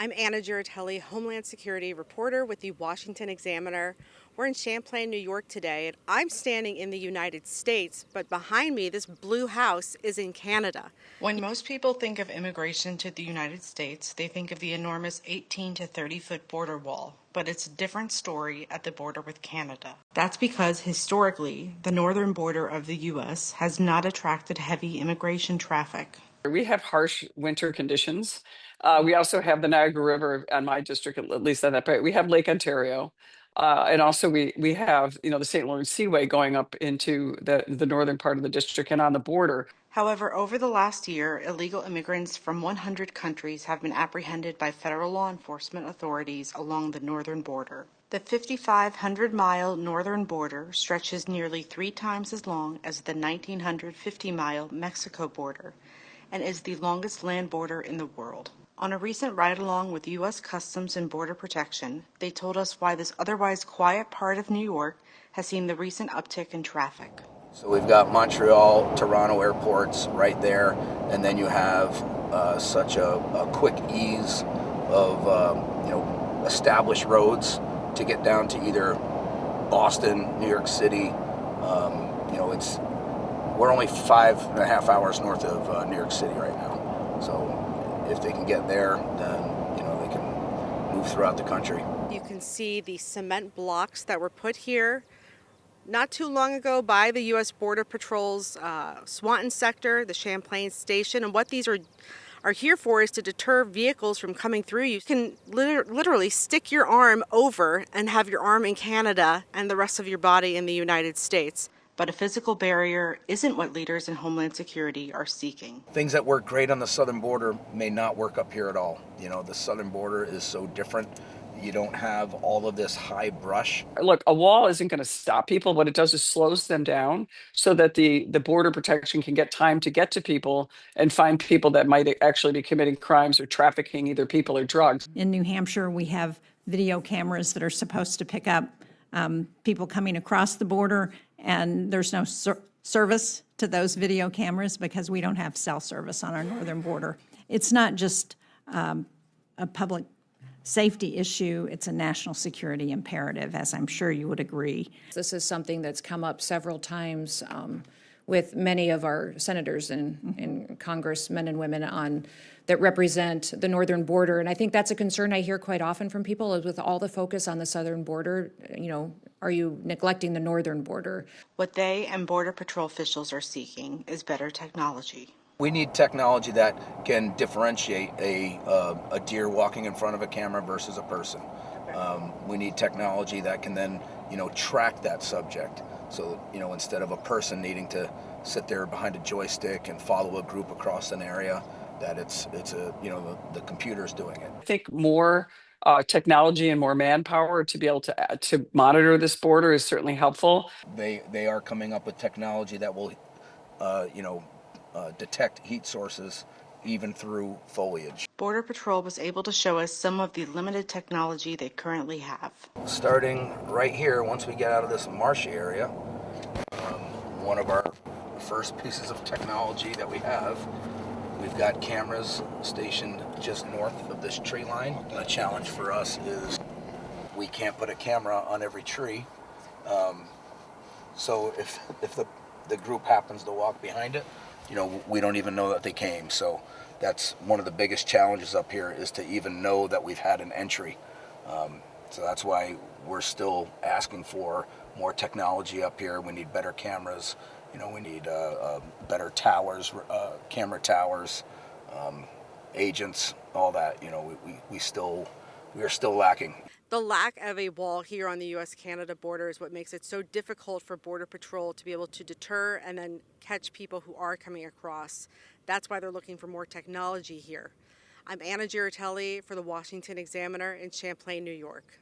I'm Anna Giratelli, Homeland Security reporter with the Washington Examiner. We're in Champlain, New York today, and I'm standing in the United States, but behind me, this blue house is in Canada. When most people think of immigration to the United States, they think of the enormous 18 to 30-foot border wall, but it's a different story at the border with Canada. That's because historically, the northern border of the U.S. has not attracted heavy immigration traffic. We have harsh winter conditions. We also have the Niagara River on my district, at least on that part. We have Lake Ontario. And also we have, the St. Lawrence Seaway going up into the northern part of the district and on the border. However, over the last year, illegal immigrants from 100 countries have been apprehended by federal law enforcement authorities along the northern border. The 5,500-mile northern border stretches nearly 3 times as long as the 1,950-mile Mexico border and is the longest land border in the world. On a recent ride-along with U.S. Customs and Border Protection, they told us why this otherwise quiet part of New York has seen the recent uptick in traffic. So we've got Montreal, Toronto airports right there, and then you have such a quick ease of established roads to get down to either Boston, New York City. We're only 5.5 hours north of New York City right now. So if they can get there, then they can move throughout the country. You can see the cement blocks that were put here not too long ago by the U.S. Border Patrol's Swanton sector, the Champlain station, and what these are here for is to deter vehicles from coming through. You can literally stick your arm over and have your arm in Canada and the rest of your body in the United States. But a physical barrier isn't what leaders in Homeland Security are seeking. Things that work great on the southern border may not work up here at all. The southern border is so different. You don't have all of this high brush. Look, a wall isn't going to stop people. What it does is slows them down so that the border protection can get time to get to people and find people that might actually be committing crimes or trafficking either people or drugs. In New Hampshire, we have video cameras that are supposed to pick up people coming across the border, and there's no service to those video cameras because we don't have cell service on our northern border. It's not just a public safety issue, it's a national security imperative, as I'm sure you would agree. This is something that's come up several times with many of our senators in Congress, men and women that represent the northern border. And I think that's a concern I hear quite often from people is with all the focus on the southern border, are you neglecting the northern border? What they and Border Patrol officials are seeking is better technology. We need technology that can differentiate a deer walking in front of a camera versus a person. We need technology that can then, track that subject. So, instead of a person needing to sit there behind a joystick and follow a group across an area, that the computer's doing it. I think more technology and more manpower to be able to monitor this border is certainly helpful. They are coming up with technology that will, detect heat sources even through foliage. Border Patrol was able to show us some of the limited technology they currently have. Starting right here, once we get out of this marshy area, one of our first pieces of technology that we have, we've got cameras stationed just north of this tree line. The challenge for us is we can't put a camera on every tree. So if the group happens to walk behind it, we don't even know that they came. So that's one of the biggest challenges up here is to even know that we've had an entry. So that's why we're still asking for more technology up here. We need better cameras. We need better towers, camera towers, agents, all that. We are still lacking. The lack of a wall here on the U.S.-Canada border is what makes it so difficult for Border Patrol to be able to deter and then catch people who are coming across. That's why they're looking for more technology here. I'm Anna Giratelli for the Washington Examiner in Champlain, New York.